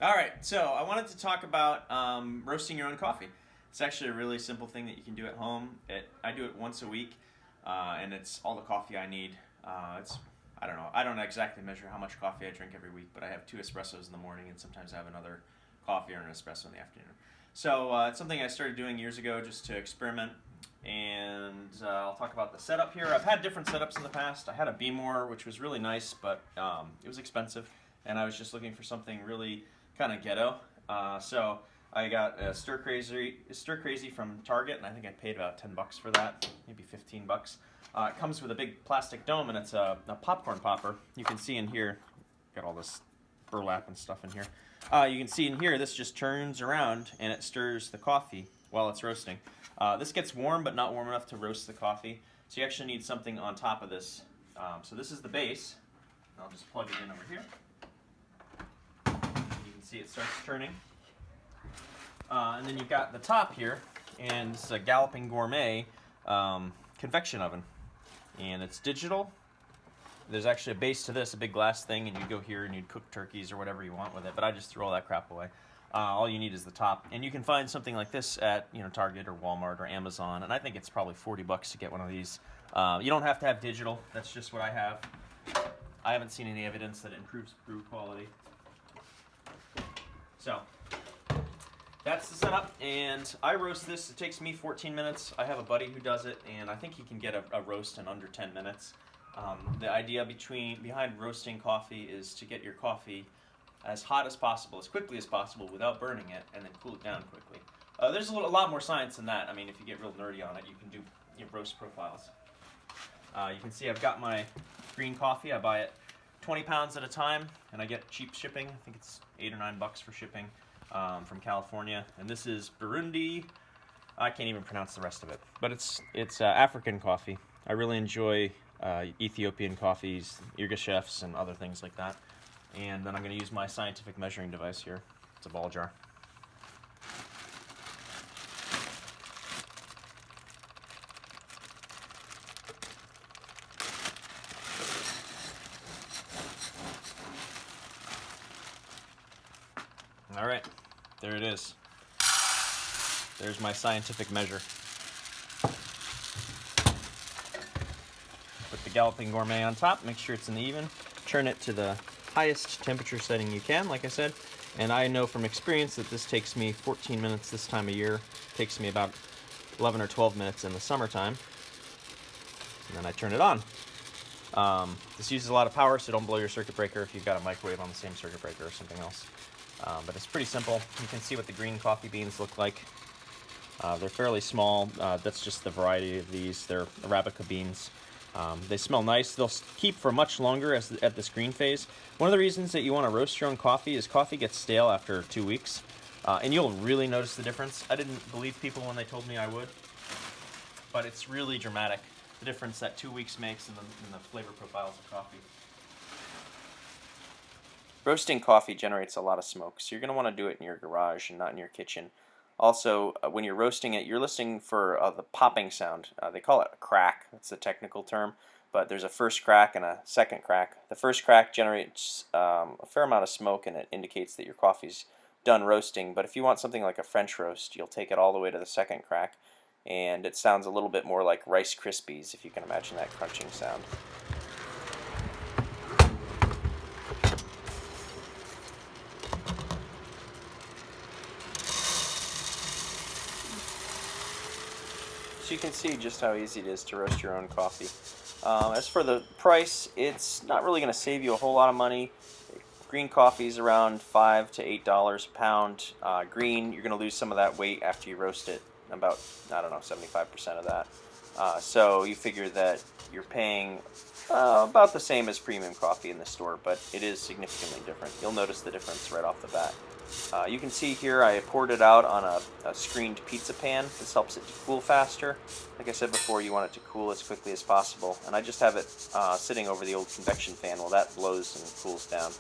All right, so I wanted to talk about roasting your own coffee. It's actually a really simple thing that you can do at home. I do it once a week, and it's all the coffee I need. I don't know. I don't exactly measure how much coffee I drink every week, but I have two espressos in the morning, and sometimes I have another coffee or an espresso in the afternoon. So it's something I started doing years ago just to experiment. And I'll talk about the setup here. I've had different setups in the past. I had a Beemore, which was really nice, but it was expensive, and I was just looking for something really kind of ghetto. So I got a Stir Crazy from Target, and I think I paid about $10 for that, maybe $15. It comes with a big plastic dome, and it's a popcorn popper. You can see in here, got all this burlap and stuff in here. You can see in here, this just turns around and it stirs the coffee while it's roasting. This gets warm, but not warm enough to roast the coffee. So you actually need something on top of this. So this is the base. I'll just plug it in over here. You can see it starts turning. And then you've got the top here, and it's a Galloping Gourmet convection oven. And it's digital. There's actually a base to this, a big glass thing, and you go here and you'd cook turkeys or whatever you want with it, but I just threw all that crap away. All you need is the top. And you can find something like this at Target or Walmart or Amazon, and I think it's probably $40 to get one of these. You don't have to have digital. That's just what I have. I haven't seen any evidence that it improves brew quality. So that's the setup, and I roast this. It takes me 14 minutes. I have a buddy who does it, and I think he can get a roast in under 10 minutes. The idea behind roasting coffee is to get your coffee as hot as possible, as quickly as possible, without burning it, and then cool it down quickly. There's a lot more science than that. I mean, if you get real nerdy on it, you can do roast profiles. You can see I've got my green coffee. I buy it 20 pounds at a time, and I get cheap shipping. I think it's $8 or $9 for shipping from California. And this is Burundi. I can't even pronounce the rest of it, but it's African coffee. I really enjoy Ethiopian coffees, Yirgachefs, and other things like that. And then I'm going to use my scientific measuring device here. It's a ball jar. All right, there it is. There's my scientific measure. Put the Galloping Gourmet on top, make sure it's an even. Turn it to the highest temperature setting you can, like I said. And I know from experience that this takes me 14 minutes this time of year. It takes me about 11 or 12 minutes in the summertime. And then I turn it on. This uses a lot of power, so don't blow your circuit breaker if you've got a microwave on the same circuit breaker or something else. But it's pretty simple. You can see what the green coffee beans look like. They're fairly small. That's just the variety of these. They're Arabica beans. They smell nice. They'll keep for much longer at this green phase. One of the reasons that you want to roast your own coffee is coffee gets stale after 2 weeks. And you'll really notice the difference. I didn't believe people when they told me I would. But it's really dramatic, the difference that 2 weeks makes in the flavor profiles of coffee. Roasting coffee generates a lot of smoke, so you're going to want to do it in your garage and not in your kitchen. Also, when you're roasting it, you're listening for the popping sound. They call it a crack. That's the technical term. But there's a first crack and a second crack. The first crack generates a fair amount of smoke, and it indicates that your coffee's done roasting. But if you want something like a French roast, you'll take it all the way to the second crack, and it sounds a little bit more like Rice Krispies, if you can imagine that crunching sound. So you can see just how easy it is to roast your own coffee. As for the price, it's not really going to save you a whole lot of money. Green coffee is around $5 to $8 a pound. Green, you're going to lose some of that weight after you roast it, about, 75% of that. So you figure that you're paying about the same as premium coffee in the store, but it is significantly different. You'll notice the difference right off the bat. You can see here I poured it out on a screened pizza pan. This helps it to cool faster. Like I said before, you want it to cool as quickly as possible. And I just have it sitting over the old convection fan while that blows and cools down.